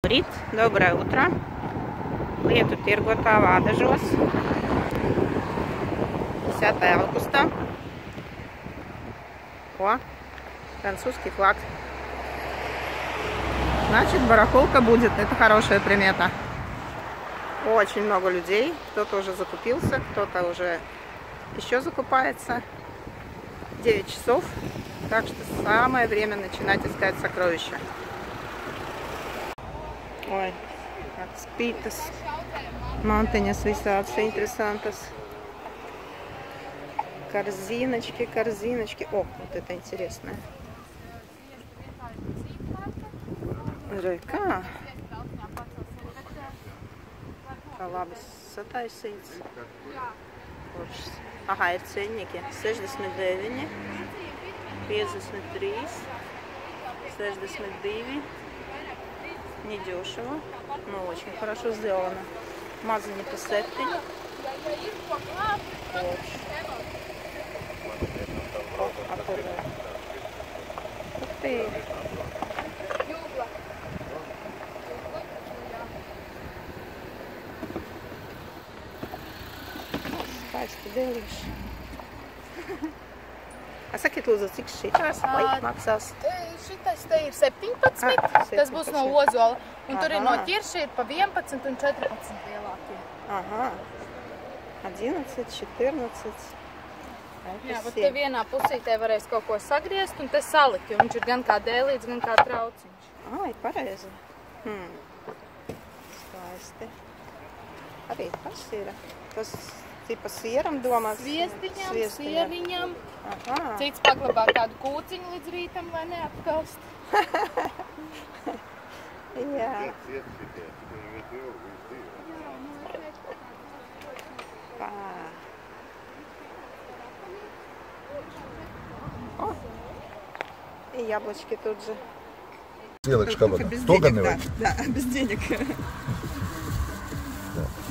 Labrīt, доброе утро. Lietu tirgotavā Ādažos. 10 августа. О, французский флаг. Значит, барахолка будет. Это хорошая примета. Очень много людей. Кто-то уже закупился, кто-то уже еще закупается. 9 часов. Так что самое время начинать искать сокровища. Ой, как спитас. Манteņas visādas interesantas. Корзиночки, корзиночки. О, вот это интересное. Река. Labi sataisīts. Aha, ir ceļnieki. 69, 53, 62. Недешево, но очень хорошо сделано. Мазани по сеттиņu. О, оттуда. Ух ты! Skaisti dēlīši. Sakiet, lūdzu, cik šitās maksās? Šitais te ir 17, tas būs no ozola. Un tur ir no ķirša ir pa 11 un 14 lielākie. Aha. 11, 14. Jā, bet te vienā pusītē varēs kaut ko sagriezt un te salikt, jo viņš ir gan kā dēlīts, gan kā trauciņš. Ir pareizi. Skaisti. Arī tas ir. Tas tipa sieram domās? Sviestiņam, sieriņam. Cits paglabā kādu kūciņu līdz rītam, lai neapkalst. Jā. О, и яблочки тут же. Селочка, тоганый. Да, без денег.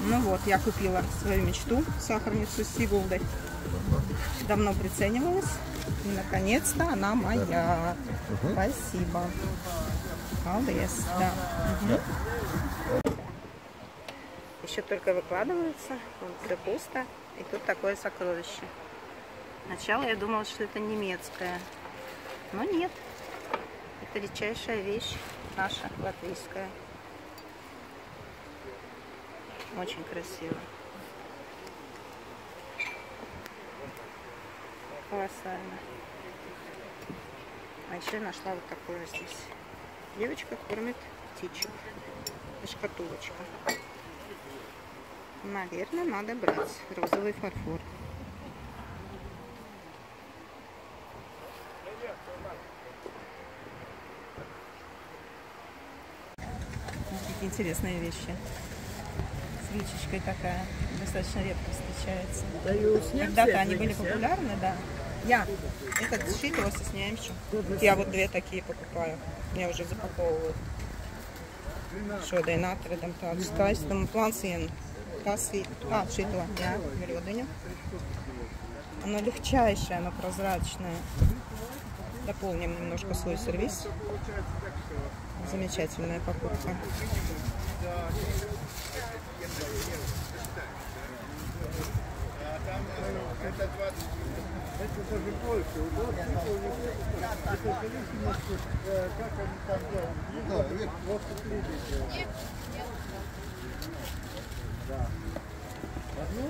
Ну вот, я купила свою мечту, сахарницу с Сигулдой. Давно приценивалась. И наконец-то она моя. Спасибо. Молодец, да. Еще только выкладывается. Вот все пусто. И тут такое сокровище. Сначала я думала, что это немецкое. Но нет. Это редчайшая вещь. Наша, латвийская. Очень красиво. Колоссально. А еще я нашла вот такое здесь. Девочка кормит птичек. Шкатулочка. Наверное, надо брать розовый фарфор. Какие интересные вещи. Свечечкой такая, достаточно редко встречается. Когда-то они были популярны, да. Этот šito снимаемся. Я вот две такие покупаю. Мне уже запаковывают. Šodien atradam tādu skaistumu плансиenu. Šito, jā, grodiņu. Оно легчайшее, оно прозрачное. Дополним немножко свой сервис. Замечательная покупка. Это даже больше. Это зависимость, как они там делают. Вот видите. Да. Одну?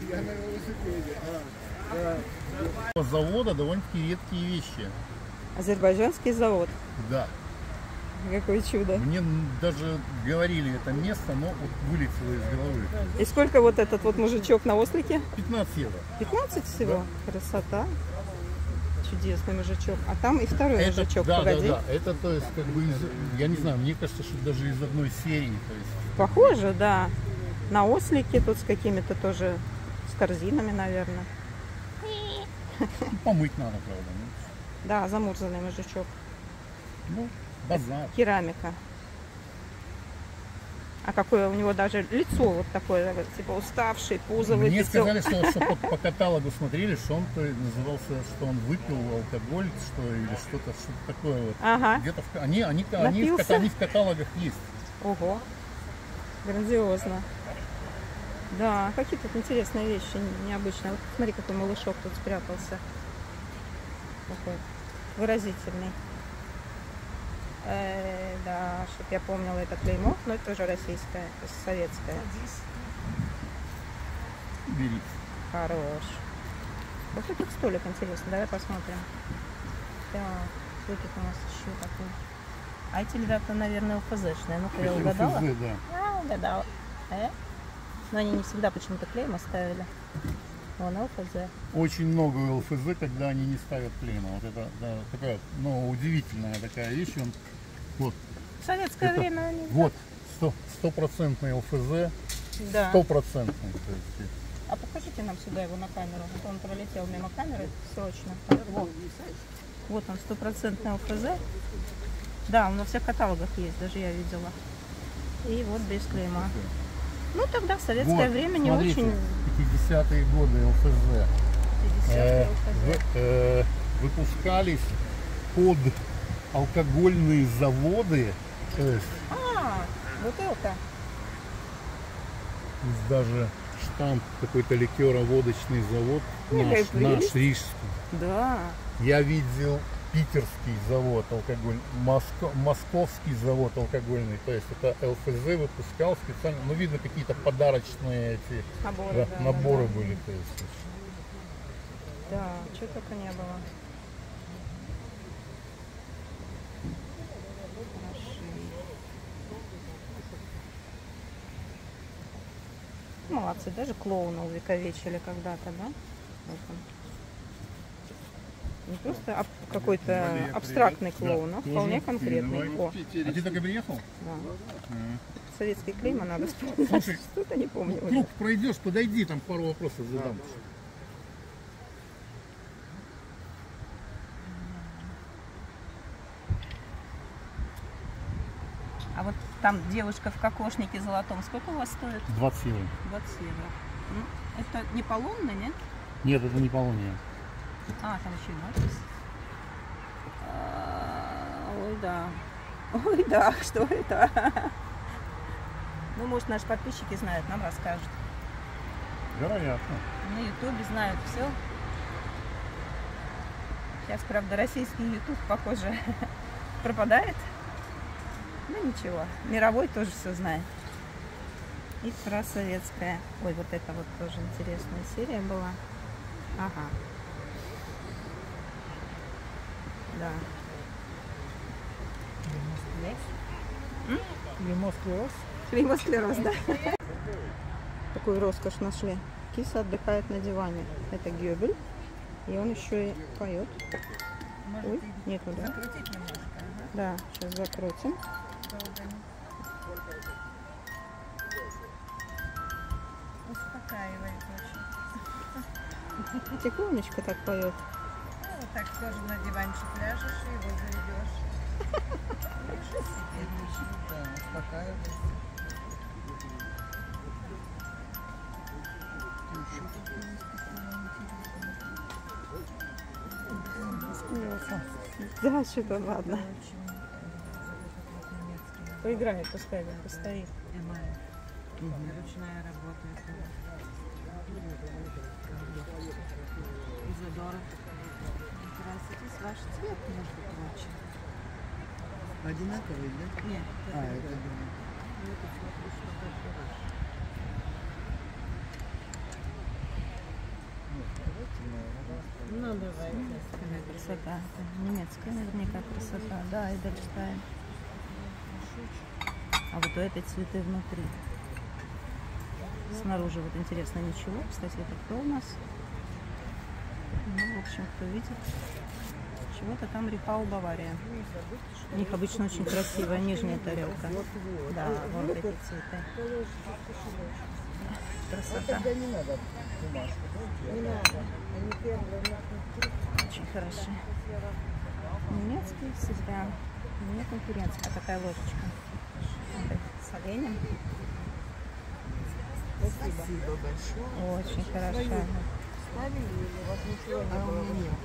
Я на велосипеде. С завода довольно-таки редкие вещи. Азербайджанский завод. Да. Какое чудо. Мне даже говорили это место, но вот вылетело из головы. И сколько вот этот вот мужичок на ослике? 15 евро. 15 всего? Да. Красота. Чудесный мужичок. А там и второй мужичок, да, погоди. Да. Это, то есть, как бы, я не знаю, мне кажется, что даже из одной серии. То есть... Похоже, да. На ослике тут с какими-то тоже, с корзинами, наверное. Помыть надо, правда. Да, замурзанный мужичок. Ну, базар. Керамика. А какое у него даже лицо вот такое, типа уставший, пузо Мне выпятил. сказали, что по каталогу смотрели, что он назывался, что он выпил алкоголь, что или что-то такое вот. Ага. Где-то они в каталогах есть. Ого. Грандиозно. Да, какие тут интересные вещи, необычные. Вот смотри, какой малышок тут спрятался. Такой выразительный. Да, чтобы я помнила это клеймо, но это тоже российское, советское. Бери. Хорош. Какой тут столик интересный, давай посмотрим. Так, что тут у нас еще такое? А эти ребята, наверное, ЛФЗшные. Ну-ка, я угадала? ЛФЗ, да. А, угадала. Но они не всегда почему-то клейм оставили. Вон ЛФЗ. Очень много ЛФЗ, когда они не ставят клейма. Вот это да, такая, ну, удивительная такая вещь. Он, вот, В советское это, время они... вот, стопроцентный ЛФЗ, Да. стопроцентный. То есть, А покажите нам сюда его на камеру. Вот он пролетел мимо камеры срочно. Вот он, стопроцентный ЛФЗ. Да, он во всех каталогах есть, даже я видела. И вот без клейма. Ну тогда в советское вот, время не смотрите, очень... 50-е годы ЛФЗ. 50-е ЛФЗ. Выпускались под алкогольные заводы. То есть, А, бутылка. есть даже штамп какой-то ликероводочный завод Какая наш прелесть. рижский. Да. Я видел питерский завод алкогольный, московский завод алкогольный. То есть это ЛФЗ выпускал специально. Ну, видно, какие-то подарочные эти Наборы, да, наборы да. были. То есть. Да, чего только не было. Молодцы, даже клоуна увековечили когда-то, да? Вот он. Не просто какой-то абстрактный клоун, а вполне конкретный. О, А ты только приехал? да. Советские клейма надо вспомнить. Слушай, Что-то не помню. уже. Круг пройдешь, подойди, там пару вопросов задам. А вот там девушка в кокошнике золотом, сколько у вас стоит? 20 евро. 20 евро. Ну, это не полонно, нет? Нет, это не полония. А, там еще и надпись. Ой, да. Ой, да, что это? Ну, может, наши подписчики знают, нам расскажут. Вероятно. На ютубе знают все. Сейчас, правда, российский ютуб, похоже, пропадает. Ну, ничего. Мировой тоже все знает. И про советское. Ой, вот это вот тоже интересная серия была. Ага. Да. Клеймо-склероз? Клеймо-склероз, да. Такую роскошь нашли. Киса отдыхает на диване. Это Гёбель. И он еще и поет. Ой, нету, да? Закрутить немножко. Да, сейчас закрутим. Успокаивает очень. Тихонечко так поет. Ну, вот так тоже на диванчик ляжешь и его заведешь. Лежи себе, да, успокаивает. Да, что-то ладно. Поиграет, пускай он постоит. Ручная работа. Изодора. Краситесь, ваш цвет, между прочим. Одинаковый, да? Нет, А, это ну давайте. Какая красота. Немецкая наверняка красота. Да, Эдельштайн. А вот у этой цветы внутри. Снаружи вот интересно ничего. Кстати, это кто у нас? Ну, в общем, кто видит. Чего-то там Рихау Бавария. У них обычно очень красивая нижняя тарелка. Да, вон эти цветы. Красота. не надо бумажку. Не надо. Очень хорошие. Немецкие всегда. Не конкуренция. А такая ложечка. С оленем. Спасибо большое. Очень хорошо. Ставили или у вас ничего не было? У меня не было.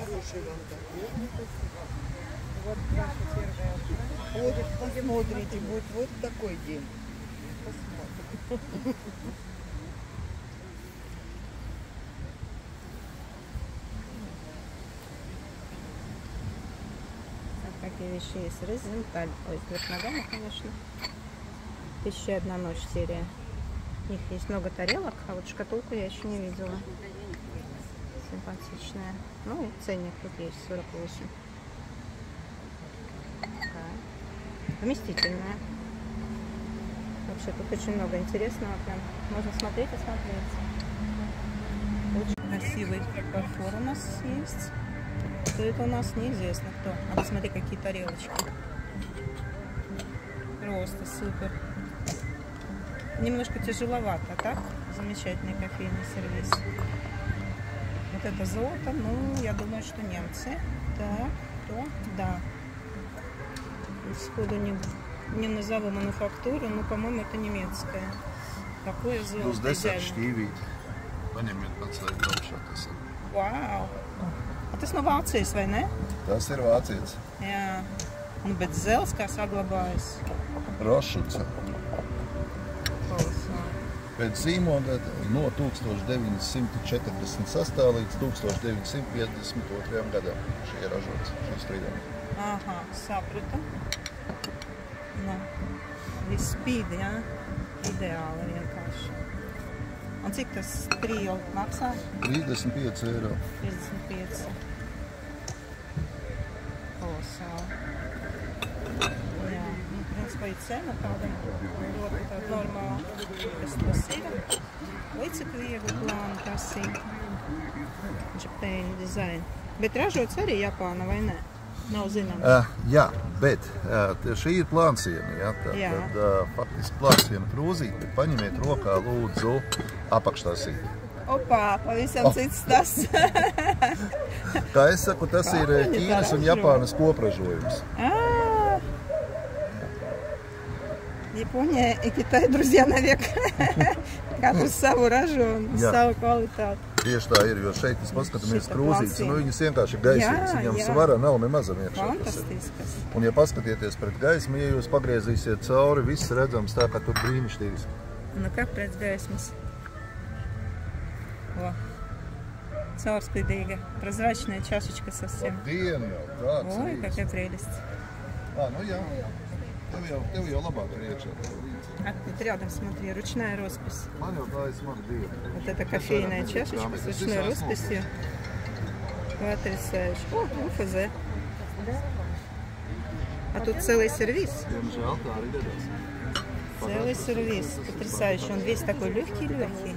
Хороший вам такой. Вот наша первая. Вот, посмотрите, вот такой день. Посмотрим. Какие вещи есть? Резенталь. Ой, вверх ногами, конечно. 1001 ночь серия. У них есть много тарелок, а вот шкатулку я еще не видела. Симпатичная. Ну и ценник тут есть, 48. Такая. Вместительная. Вообще тут очень много интересного. Прям можно смотреть и смотреть. Очень красивый парфюм у нас есть. Кто это у нас, неизвестно кто. А посмотри, какие тарелочки. Просто супер. Немножко тяжеловато, а так? Замечательный кофейный сервис. Вот это золото, ну, я думаю, что немцы. Так, кто? Да. Сходу не назову мануфактуру, но, по-моему, это немецкая. Такое золото идеально. Вау! A tas no Vācijas, vai ne? Tas ir vācietis. Jā. Nu, bet zels kā saglabājas. Rošuca. Kolosāli. Pēc zīmoga no 1946. līdz 1952. gadam šie ir ražots, šīs strīdami. Aha, sapratu. Nu, viss spīd, jā? Ideāli vienkārši. Un cik tas trio maksā? 35 eiro. 35. Kolosāli. Jā, nu, principā ir cena tāda ļoti tāda normāla. Kas tas ir? Vai cik viegli plāni tas ir? Japan design. Bet ražots arī Japāna, vai ne? Nav zināms. Jā, bet šī ir plānsiena. Ja? Jā. Tad faktiski plānsiena krūzīte. Paņemiet rokā lūdzu apakštāsīt. Opā, pavisam cits tas. Kā es saku, tas ir Ķīnas un Japānas kopražojums. Япония и Китай друзья навек. Katru savu ražu un savu kvalitāti. Tieši tā ir, jo šeit mēs paskatāmies krūzītes, nu viņas vienkārši ir gaisīgas, viņam svara nav nemazam iekšā. Fantastiskas. Un ja paskatieties pret gaismu, ja jūs pagriezīsiet cauri, viss redzams tā, ka tur brīnišķīgs. Nu kā pēc gaismas? O, caurspīdīga, прозрачная чашечка совсем. Dienu jau, tāds Ой, какая прелесть. Nu jā, tev jau labāk ir iekšā. А тут рядом, смотри, ручная роспись. Man jau tā ir smaga diena. Вот это кофейная чашечка с ручной росписью. Потрясающе. О, УФЗ. А тут целый сервис. Diemžēl tā arī dedās. Целый сервис. Потрясающий. Он весь такой легкий-легкий.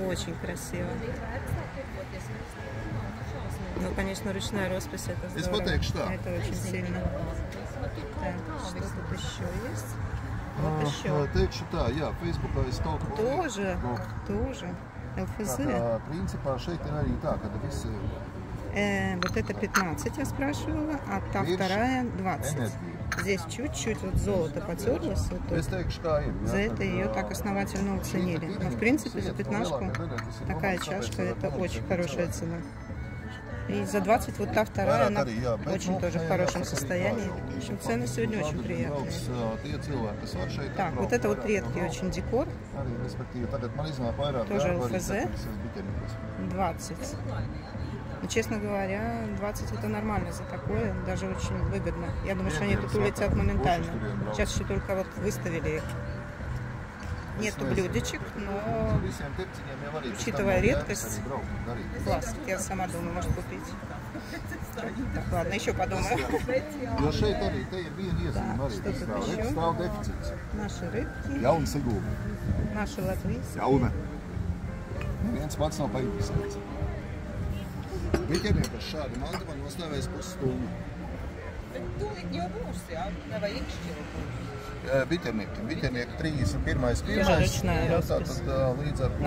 Очень красиво. Ну, конечно, ручная роспись, это здорово. Это очень сильно. Так, что тут еще есть? Вот еще. Teikšu tā, jā, Facebookā es kaut ko... Тоже. ЛФЗ. Principā šeit ir arī tā, kad visi... Вот это 15 я спрашивала, а та вторая 20. Здесь чуть-чуть вот золото потерлось. Вот тут. За это ее так основательно уценили. Но в принципе за 15-ку такая чашка, это очень хорошая цена. И за 20 вот та вторая, она очень тоже в хорошем состоянии. В общем, цены сегодня очень приятные. Так, вот это вот редкий очень декор. Тоже ЛФЗ. 20. Но, честно говоря, 20 это нормально за такое, даже очень выгодно. Я думаю, что они тут улетят моментально. Сейчас еще только вот выставили их. Нету блюдечек, но учитывая редкость, класс, я сама думаю, может купить. Так, ладно, еще подумаю. Да, что тут еще? Наши рыбки. Наши латвийские. Viens pats nav paīstināts. Biķernieki ar šādu mantu man nostāvēs pusstundu. Bet tūlīt jau būs, jā? Nevajag ikšķiru. Biķernieki 31. Tātad līdz ar to.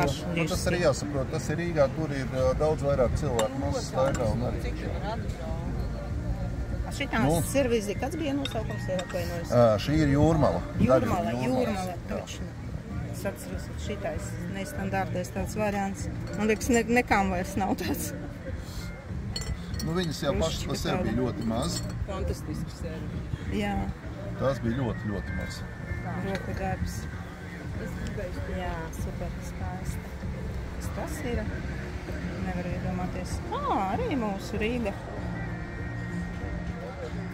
Tas arī jāsaprot, tas ir Rīgā, tur ir daudz vairāk cilvēku, mums staigā un arī. А Šitās servīzī, kāds bija nosaukums, ir atvainojis? Šī ir jūrmala. Jūrmala, točno. Es atceros, ka šitais nestandartais tāds variants. Man liekas, nekām vairs nav tāds. Nu, viņas jau pašas pa sevi bija ļoti maz. Fantastiski servi. Jā. Tās bija ļoti, ļoti maz. Roku darbs. Jā, super skaisti. Kas tas ir? Nevaru iedomāties. Arī mūsu Rīga.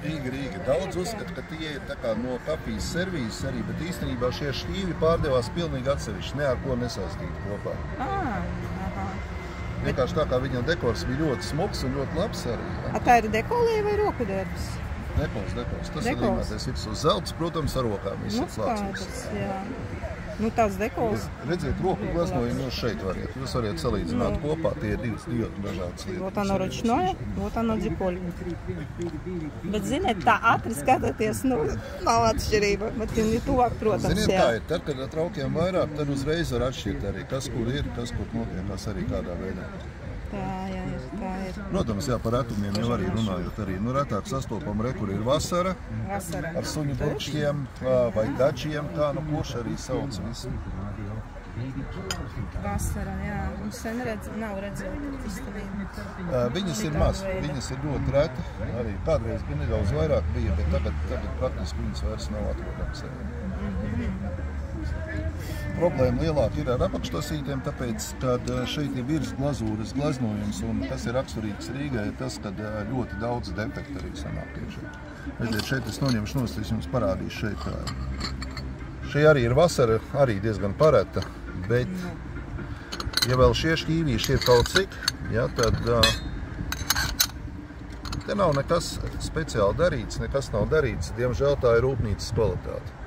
Rīga. Daudz uzskata, ka tie ir tā kā no kafijas servīzes arī, bet īstenībā šie šķīvi pārdevās pilnīgi atsevišķi, ne ar ko nesaistīti kopā. Vienkārši tā kā viņam dekors bija ļoti smuks un ļoti labs arī. Ja? Tā ir dekolija vai roku darbs? Dekors. Tas ir līmētais virs uz zelts, protams, ar rokām viss slācis. Jā. Nu, tāds dekols. Redziet, roku gleznojumu jūs šeit variet. Jūs variet salīdzināt kopā, tie ir divas dažādas lietas. Вот оно ручное, вот оно дипольное. Bet, ziniet, tā ātri skatāties, nu, nav atšķirība, bet ir tuvāk, protams, ziniet, jā. tā ir, tad, kad ar traukiem vairāk, tad uzreiz var atšķirt arī, kas kur ir, kas kur notiekās arī kādā veidā. Tā ir. Protams, jā, par retumiem jau arī runājot arī. Nu, retāk sastopam kur ir vasara. Ar suņu burkšķiem vai dačiem, kā nu kurš arī sauc visu. Vasara, jā. Un sen nav redzēt īstenībā. Viņas ir maz, viņas ir ļoti reti. Arī kādreiz bija nedaudz vairāk bija, bet tagad praktiski viņas vairs nav atrodams. Problēma lielāka ir ar apakštosītiem, tāpēc, kad šeit ir virs glazūras glaznojums, un kas ir raksturīgs Rīgai, ir tas, kad ļoti daudz defekti arī sanāk iekšā. Redziet, šeit es noņemšu nost, es jums parādīšu šeit. Šī arī ir vasara, arī diezgan pareta, bet, ja vēl šie šķīvīši ir kaut cik, ja, tad te nav nekas speciāli darīts, nekas nav darīts, diemžēl tā ir rūpnīcas kvalitāte.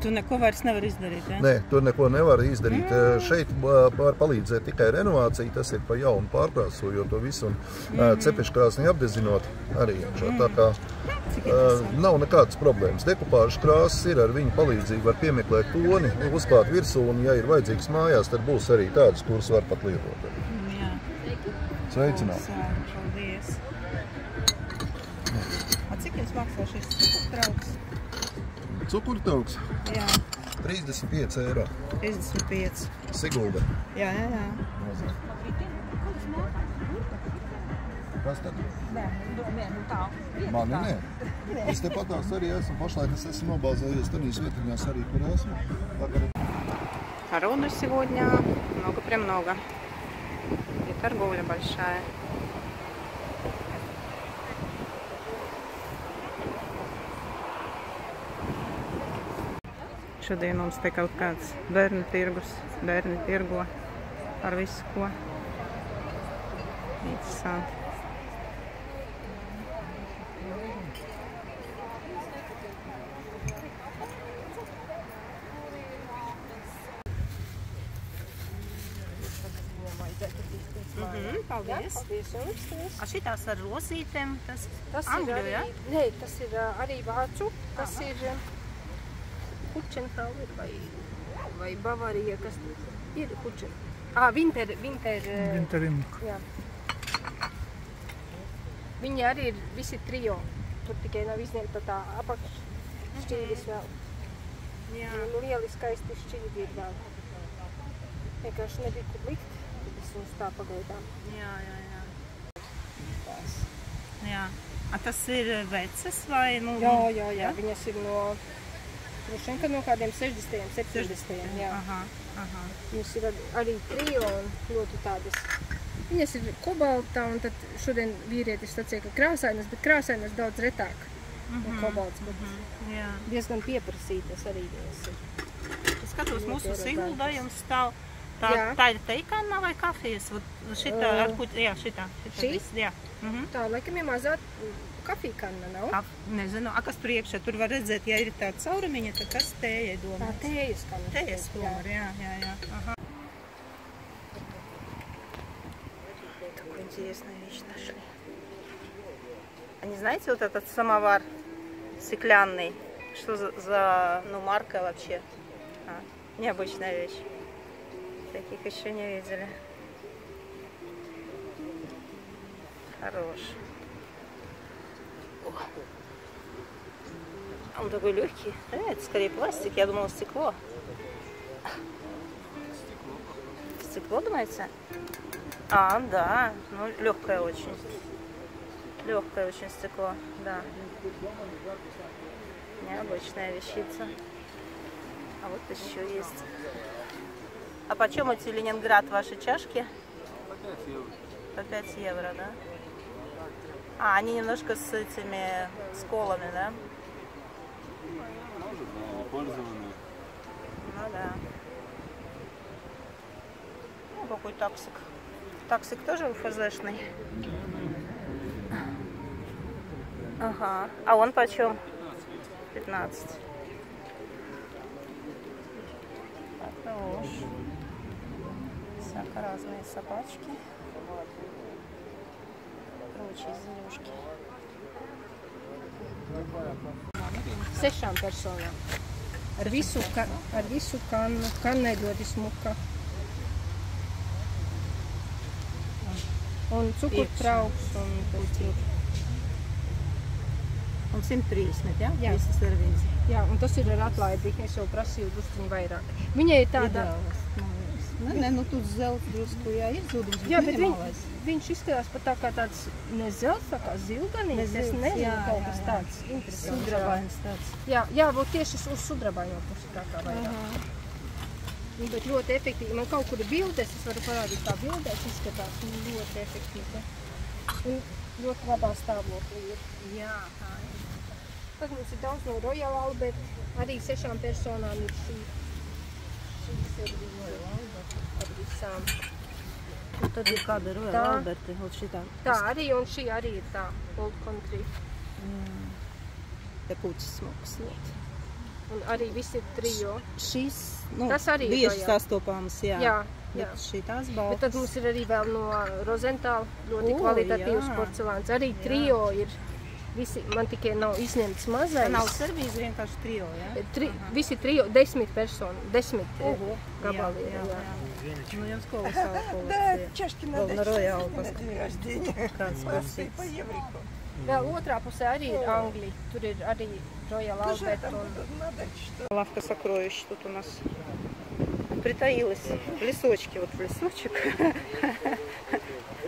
Tu neko vairs nevar izdarīt, ja? Nē, tur neko nevar izdarīt. Šeit var palīdzēt tikai renovācija, tas ir pa jaunu pārkrāsojot to visu un cepeškrāsni apdezinot arī. Tā kā nav nekādas problēmas. Dekupāžas krāsas ir, ar viņu palīdzību var piemeklēt toni, uzklāt virsū, un ja ir vajadzīgs mājās, tad būs arī tādas, kuras var pat lietot. Jā. Sveicināt! Paldies! Cik jums maksā šis cukurtrauks? Cukurtauks? Jā. 35 eiro. 35. Sigulda. Jā. Kas tad? Mani nē. Es te patās arī esmu, pašlaik es esmu nobāzējies tanīs vietiņās arī, kur esmu. Народу сегодня много-премного. И торговля большая. Šodien mums te kaut kāds bērnu tirgus, bērni tirgo ar visu, ko. Interesanti. Paldies. Šitās ar rozītēm, tas angļu, ja? Nē, tas ir arī vācu, tas ir Hučenfrau vai Bavarija, kas ir Hučen. Vinterimk. Jā. Viņi arī ir visi trio. Tur tikai nav izņemta tā apakššķīvis vēl. Lieli skaisti šķīvi ir vēl. Vienkārši nebija kur likt, tad es viņus tā pagaidām. Jā. Tas ir vecas vai? Jā. Viņas ir no kādiem 60. 70. Jā. Viņas ir arī trio un ļoti tādas. Viņas ir kobalta un tad šodien vīrietis sacīja, ka krāsainas, bet krāsainas daudz retāk no kobalts, bet diezgan pieprasītas arī viņas ir. Es skatos, mūsu Siguldā jums stāv tā ir teikanna vai kafijas? Šitā ar puķi, jā, šitā. Šīs? Jā. Tā, laikam ir mazā kafīkanna, nav? Nezinu, kas tur iekšā, tur var redzēt, ja ir tāda caurumiņa, tad tas tēja domāts. Tā tējas kanna. Tējas kumari, jā. Такую интересную вещь нашли. А не знаете, вот этот самовар стеклянный, что за марка вообще? Необычная вещь. Таких еще не видели. Хорош. Он такой легкий. Это скорее пластик, я думала стекло. Стекло, думаете? А, да, ну легкое очень. Легкое очень стекло, да. Необычная вещица. А вот еще есть. А почем эти Ленинград ваши чашки? По 5 евро, да? А, они немножко с этими сколами, да? Пользованные. Ну да. Ну, какой таксик. Таксик тоже УФЗшный. Ага. А он почем? 15. Хорош. Всяко разные собачки. Прочие зверюшки. 6 personām. Ar visu kannu. Kannai ļoti smuka. Un cukurtrauks un tur. Un 130, ja? Jā. Visas servīzi. Jā, un tas ir ar atlaidi. Es jau prasīju druskuņi vairāk. Viņai ir tāda... Nē, nu tu zelts drusku, jā, ir zudums, Jā, bet minimālais. viņš izskatās pat tā kā tāds ne zelts, tā kā zilganīgs. Es nezinu, kaut kas tāds interesants. Sudrabains tāds. Jā, vot tieši uz sudrabaino pusi tā kā vairāk. Bet ļoti efektīvi. Man kaut kur ir bildes, es varu parādīt, kā bildēs izskatās. Ļoti efektīvi. Un ļoti labā stāvoklī ir. Jā, tā ir. Tad mums ir daudz no Royal Albert. Arī 6 personām ir šī servīze ar visām. Un tad ir kāda Royal Tā. Alberti, un šitā. Tā arī, un šī arī ir tā Old Country. Te puķis smuks ļoti. Un arī visi ir trijo. Šīs, nu, Tas arī ir bieži Royal. sastopāmas, jā. Jā. Bet šitās Bet baltas. tad mums ir arī vēl no Rozentāla ļoti O, kvalitatīvs jā. porcelāns. Arī trijo ir. Visi, man tikai nav izņemts Tā mazais. nav servīze, vienkārši trio, jā? Visi trijo, 10 personu, 10 Ого. gabali. Jā, Jā. jā. Nu, jums kolosāla kolekcija. Чашки Vēl надо no Royal на день рождения. kāds По prasīts. еврику. Vēl otrā pusē arī ir Angļi. Tur ir arī Royal Albert un... Надо что. Лавка сокровищ тут у нас притаилась в лесочке. Вот в лесочек.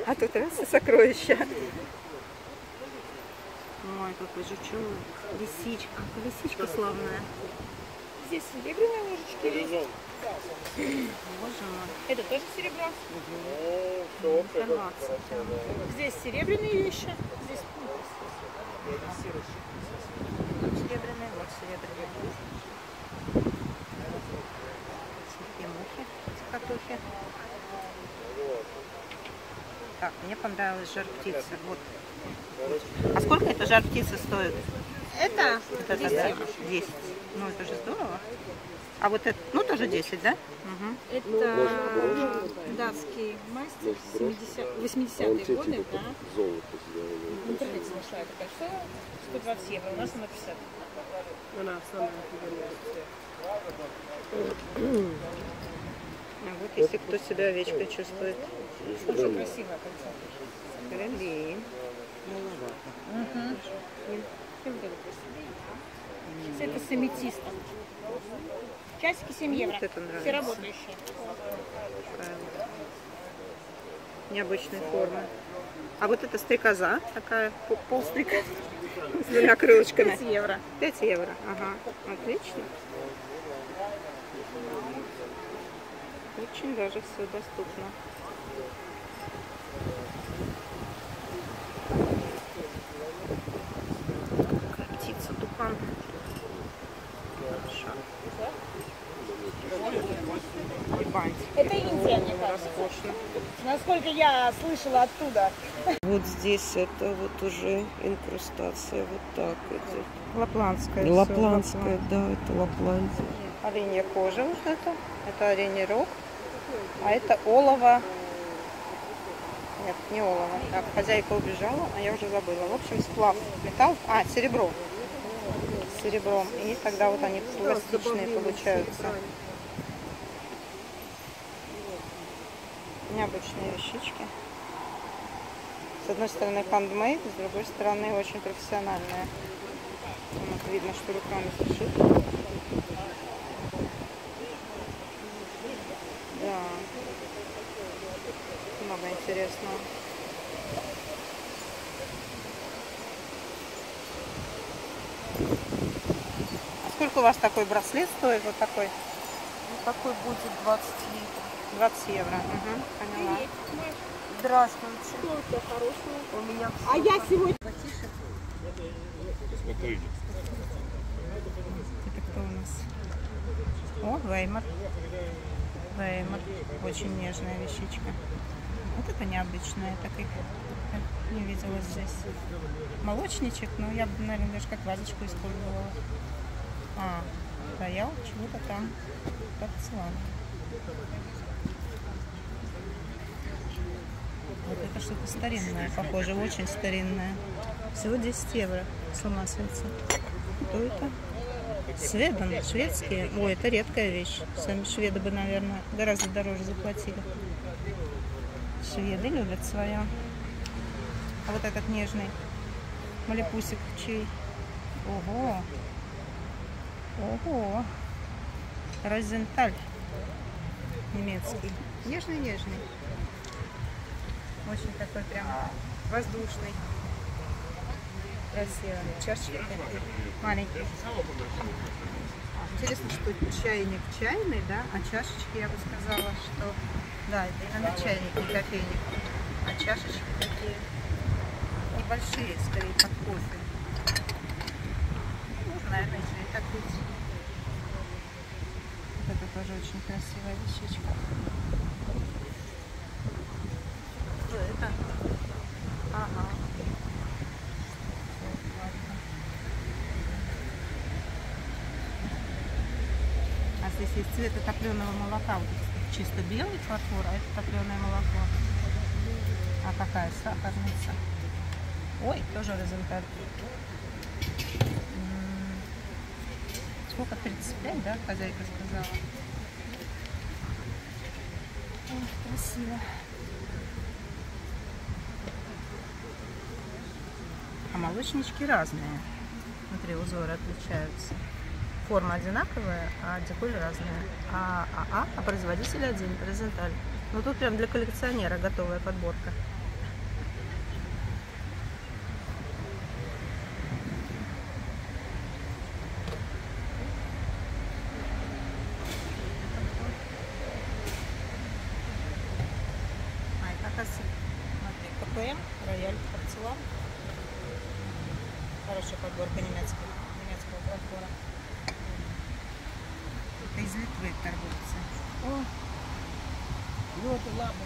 А тут раз и сокровища. Ой, какой жучок. Лисичка. Лисичка славная. Здесь серебряные ложечки есть. Боже мой. Это тоже серебро. Информация. Здесь серебряные вещи. Здесь Серебряные, вот серебряные. Такие мухи, цикатухи. Так, мне понравилась жар-птица. Вот. А сколько эта жар-птица стоит? Это Вот это, да? 10. Ну, это же здорово. А вот это, ну, тоже 10, да? Угу. Это датский мастер 80-е годы, да? В интернете нашла это кольцо, 120 евро, у нас она 50. Она самая А вот если кто себя овечкой чувствует. Очень красивое кольцо. Блин. Это с аметистом. Часики 7 евро. Вот это нравится. Все работающие. Такая вот необычной формы. А вот эта стрекоза, такая полстрекоза с двумя крылышками. 5 евро. 5 евро. Ага, отлично. Очень даже все доступно. Какая птица, тукан. Хорошо. И бантик. Это Индия, мне кажется. Роскошно. Насколько я слышала оттуда. Вот здесь это вот уже инкрустация вот так идет. Лапландская. всё, Лапландская, да, это Лапландия. Оленья кожа вот это оленей рог, а это олово. Нет, не олово. Так, хозяйка убежала, а я уже забыла. В общем, сплав металл, серебро. С серебром. И тогда вот они пластичные получаются. Необычные вещички. С одной стороны handmade, с другой стороны очень профессиональные. Вот видно, что руками сшито. Да. Много интересного. А сколько у вас такой браслет стоит? Вот такой? Ну, такой будет 20 евро. 20 евро. Угу, поняла. Здравствуйте. Что у тебя хорошего? У меня А я сегодня... Это кто у нас? О, Веймар. Веймар. Очень нежная вещичка. Вот это необычная. Таких не видела здесь. Молочничек, но я бы, наверное, даже как вазочку использовала. А, роял, чего-то там. Порцелан. Вот это что-то старинное, похоже, очень старинное. Всего 10 евро. С ума сойти. Кто это? Сведен, шведские. Ой, это редкая вещь. Сами шведы бы, наверное, гораздо дороже заплатили. Шведы любят свое. А вот этот нежный малипусик чей? Ого! Ого! Розенталь. Немецкий. Нежный-нежный. Очень такой прям воздушный. Красиво. Чашечки такие маленькие. Интересно, что чайник чайный, да, а чашечки, я бы сказала, что... Да, это именно чайник, не кофейник. А чашечки такие небольшие, скорее, под кофе. Можно, наверное, еще и так пить. Вот это тоже очень красивая вещичка. Что это? Ага. А здесь есть цвет топленого молока. Вот чисто белый фарфор, а это топленое молоко. А какая сахарница? Ой, тоже Розенталь. Сколько? 35, да, хозяйка сказала? Ой, красиво. А молочнички разные. Смотри, узоры отличаются. Форма одинаковая, а деколь разная. А производитель один, Розенталь. Ну тут прям для коллекционера готовая подборка. А это, оказывается, смотри, КПМ, рояль, порцелан. Хорошая подборка немецкого фарфора. Это из Литвы торгуется. О! Вот, ладно.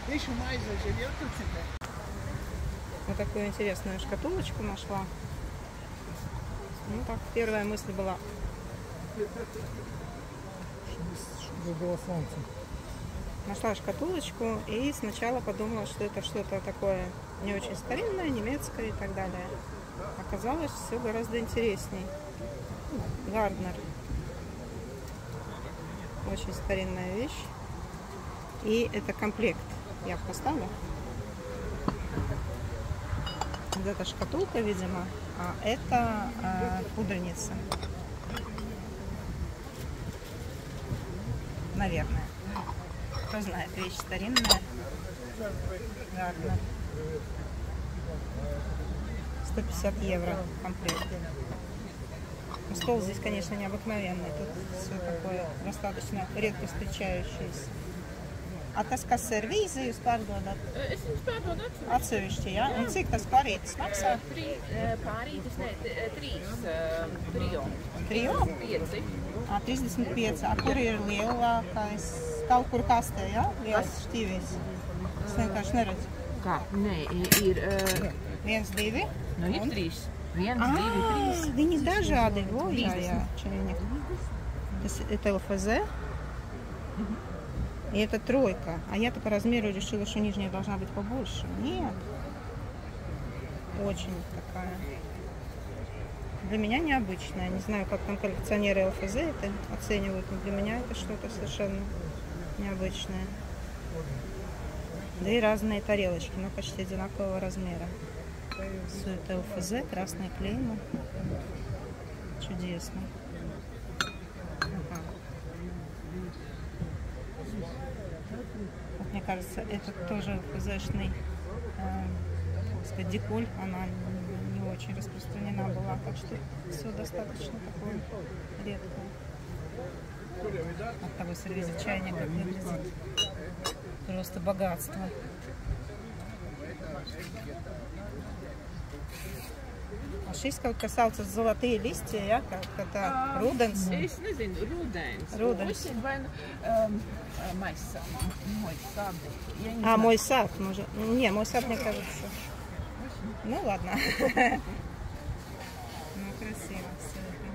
Еще майза живет у тебя. Вот такую интересную шкатулочку нашла. Ну так, первая мысль была. Было солнце. Нашла шкатулочку и сначала подумала, что это что-то такое не очень старинное, немецкое и так далее. Оказалось, все гораздо интересней. Гарднер. Очень старинная вещь. И это комплект. Я поставлю. Вот эта шкатулка, видимо, а это пудреница. Наверное. Кто знает, вещь старинная. Гарднер. 150 евро комплект. Стол здесь, конечно, необыкновенный. Тут все такое достаточно редко встречающееся. A tas, kas ir vīzi, jūs pārdodat? Es viņus pārdodu Atsevišķi, jā? Un cik tas parītis maksā? Pārītis, ne, 3 trio. Trio? 5. 35. A kur ir lielākais? Kaut kur kastē, jā? Liels šķīvis. Es vienkārši neredzu. Kā? Nē, ir... 1, 2? Nu, ir 3. 1, 2, 3. Viņi dažādi. O, jā, čēņi. Это ЛФЗ. И это тройка. А я по размеру решила, что нижняя должна быть побольше. Нет. Очень такая. Для меня необычная. Не знаю, как там коллекционеры ЛФЗ это оценивают, но для меня это что-то совершенно необычное. Две разные тарелочки, но почти одинакового размера. Все это ЛФЗ, красная клейма. Чудесно. Ага. Мне кажется, это тоже ЛФЗшный, сказать, деколь. Она не очень распространена была, так что все достаточно такое редкое. От того сервиза чайник как выглядит. Просто богатство. А šis kaut kas saucas zолотые листья, ja? Как это rudens? Es nezinu, rudens. Rudens. Очень майса. Мой сад. А, мой сад. Может... Не, мой сад, мне кажется. Ну ладно. Ну, красиво все это.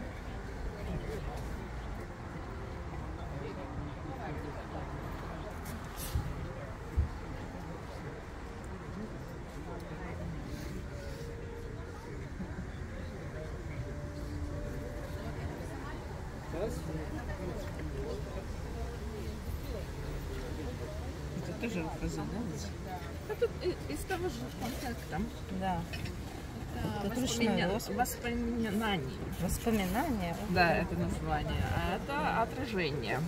Это тоже ЛФЗ, да? Это из того же контакта. Да. Это воспоминание. Воспоминание. Да, это название. А это отражение.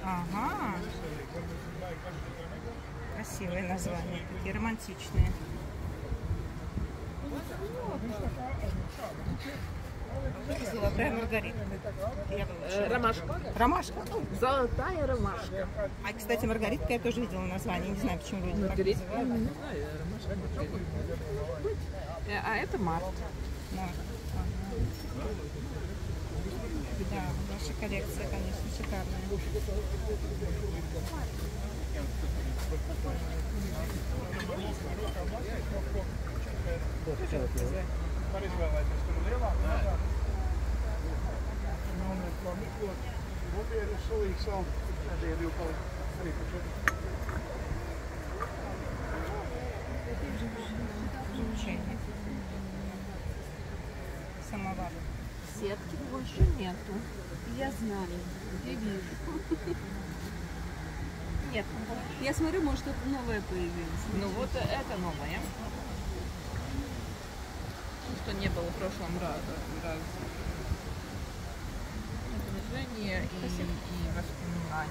Ага. Красивые названия, такие романтичные. Золотая маргаритка. Ромашка. Ромашка. Золотая ромашка. А, кстати, маргаритка я тоже видела название. Не знаю, почему люди так называют. Ромашка, маргаритка. А это март. Март. Ага. Да, ваша коллекция, конечно, шикарная. Чайник. Самовар. Сетки больше нету. Я знаю, я вижу. Нет. Я смотрю, может, что-то новое появилось. Ну вот это новое. Что не было в прошлом разе. Это движение и воспоминания.